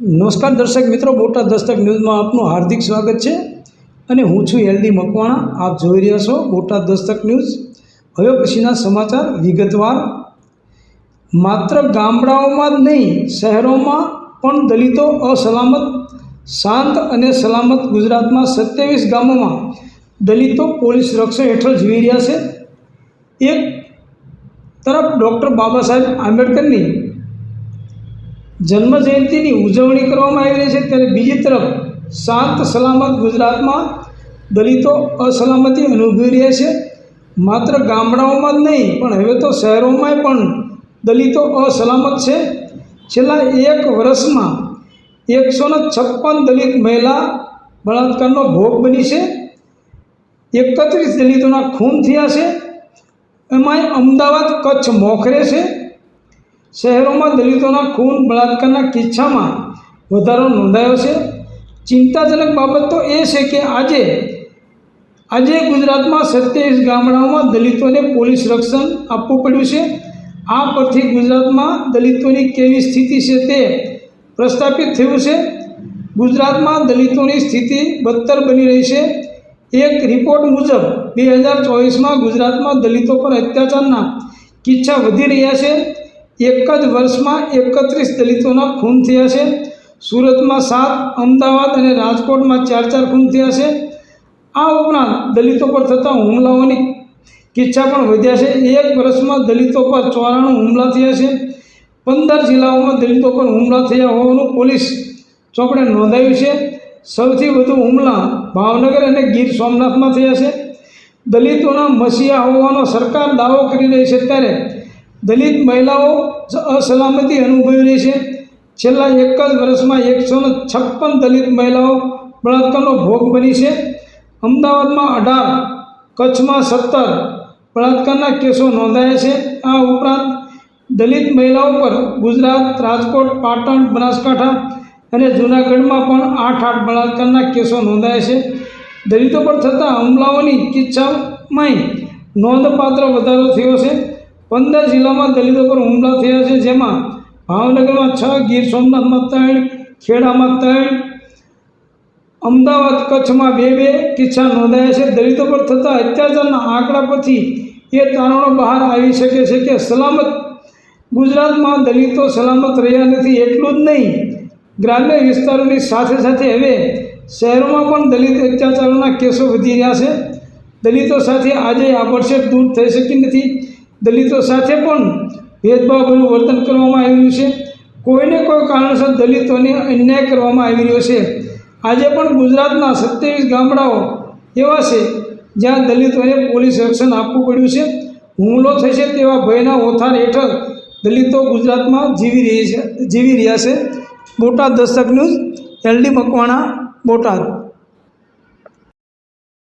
નમસ્કાર દર્શક મિત્રો, બોટાદ દસ્તક ન્યૂઝમાં આપનું હાર્દિક સ્વાગત છે અને હું છું એલડી મકવાણા. આપ જોઈ રહ્યા છો બોટાદ દસ્તક ન્યૂઝ. હવે પછીના સમાચાર વિગતવાર. માત્ર ગામડાઓમાં જ નહીં, શહેરોમાં પણ દલિતો અસલામત. શાંત અને સલામત ગુજરાતમાં 27 ગામોમાં દલિતો પોલીસ રક્ષણ હેઠળ જીવી રહ્યા છે. એક તરફ ડૉક્ટર બાબા સાહેબ આંબેડકરની જન્મજયંતિની ઉજવણી કરવામાં આવી રહી છે, ત્યારે બીજી તરફ શાંત સલામત ગુજરાતમાં દલિતો અસલામતી અનુભવી રહ્યા છે. માત્ર ગામડાઓમાં જ નહીં પણ હવે તો શહેરોમાં પણ દલિતો અસલામત છે. છેલ્લા એક વર્ષમાં 156 દલિત મહિલા બળાત્કારનો ભોગ બની છે. 31 દલિતોના ખૂન થયા છે. એમાંય અમદાવાદ, કચ્છ મોખરે છે. શહેરોમાં દલિતોના ખૂન બળાત્કારના કિસ્સામાં વધારો નોંધાયો છે. ચિંતાજનક બાબત તો એ છે કે આજે ગુજરાતમાં 27 ગામડાઓમાં દલિતોને પોલીસ રક્ષણ આપવું પડ્યું છે. આ પરથી ગુજરાતમાં દલિતોની કેવી સ્થિતિ છે તે પ્રસ્થાપિત થયું છે. ગુજરાતમાં દલિતોની સ્થિતિ બદતર બની રહી છે. એક રિપોર્ટ મુજબ 2024માં ગુજરાતમાં દલિતો પર અત્યાચારના કિસ્સા વધી રહ્યા છે. એક જ વર્ષમાં 31 દલિતોના ખૂન થયા છે. સુરતમાં 7, અમદાવાદ અને રાજકોટમાં 4 ખૂન થયા છે. આ ઉપરાંત દલિતો પર થતા હુમલાઓની કિસ્સા પણ વધ્યા છે. એક વર્ષમાં દલિતો પર 94 હુમલા થયા છે. 15 જિલ્લાઓમાં દલિતો પર હુમલા થયા હોવાનું પોલીસ ચોપડે નોંધાયું છે. સૌથી વધુ હુમલા ભાવનગર અને ગીર સોમનાથમાં થયા છે. દલિતોના મસીહા હોવાનો સરકાર દાવો કરી રહી છે, ત્યારે દલિત મહિલાઓ અસલામતી અનુભવી રહી છે. છેલ્લા એક જ વર્ષમાં 156 દલિત મહિલાઓ બળાત્કારનો ભોગ બની છે. અમદાવાદમાં 18, કચ્છમાં 17 બળાત્કારના કેસો નોંધાયા છે. આ ઉપરાંત દલિત મહિલાઓ પર ગુજરાત, રાજકોટ, પાટણ, બનાસકાંઠા અને જૂનાગઢમાં પણ 8 બળાત્કારના કેસો નોંધાયા છે. દલિતો પર થતા હુમલાઓની કિસ્સામાં નોંધપાત્ર વધારો થયો છે. 15 જિલ્લામાં દલિતો પર હુમલા થયા છે, જેમાં ભાવનગરમાં 6, ગીર સોમનાથમાં 3, ખેડામાં 3, અમદાવાદ, કચ્છમાં 2 કિસ્સા નોંધાયા છે. દલિતો પર થતા અત્યાચારના આંકડા પરથી એ તારણો બહાર આવી શકે છે કે ગુજરાતમાં દલિતો સલામત રહ્યા નથી. એટલું જ નહીં, ગ્રામ્ય વિસ્તારોની સાથે સાથે હવે શહેરોમાં પણ દલિત અત્યાચારોના કેસો વધી રહ્યા છે. દલિતો સાથે આજે આભડછેટ દૂર થઈ શકી નથી. દલિતો સાથે પણ ભેદભાવભર્યું વર્તન કરવામાં આવી રહ્યું છે. કોઈને કોઈ કારણસર દલિતોને અન્યાય કરવામાં આવી રહ્યો છે. આજે પણ ગુજરાતના 27 ગામડાઓ એવા છે જ્યાં દલિતોને પોલીસ રક્ષણ આપવું પડ્યું છે. હુમલો થશે તેવા ભયના ઓથાર હેઠળ દલિતો ગુજરાતમાં જીવી રહ્યા છે. Botad Dastak news, LD Makwana, Botad.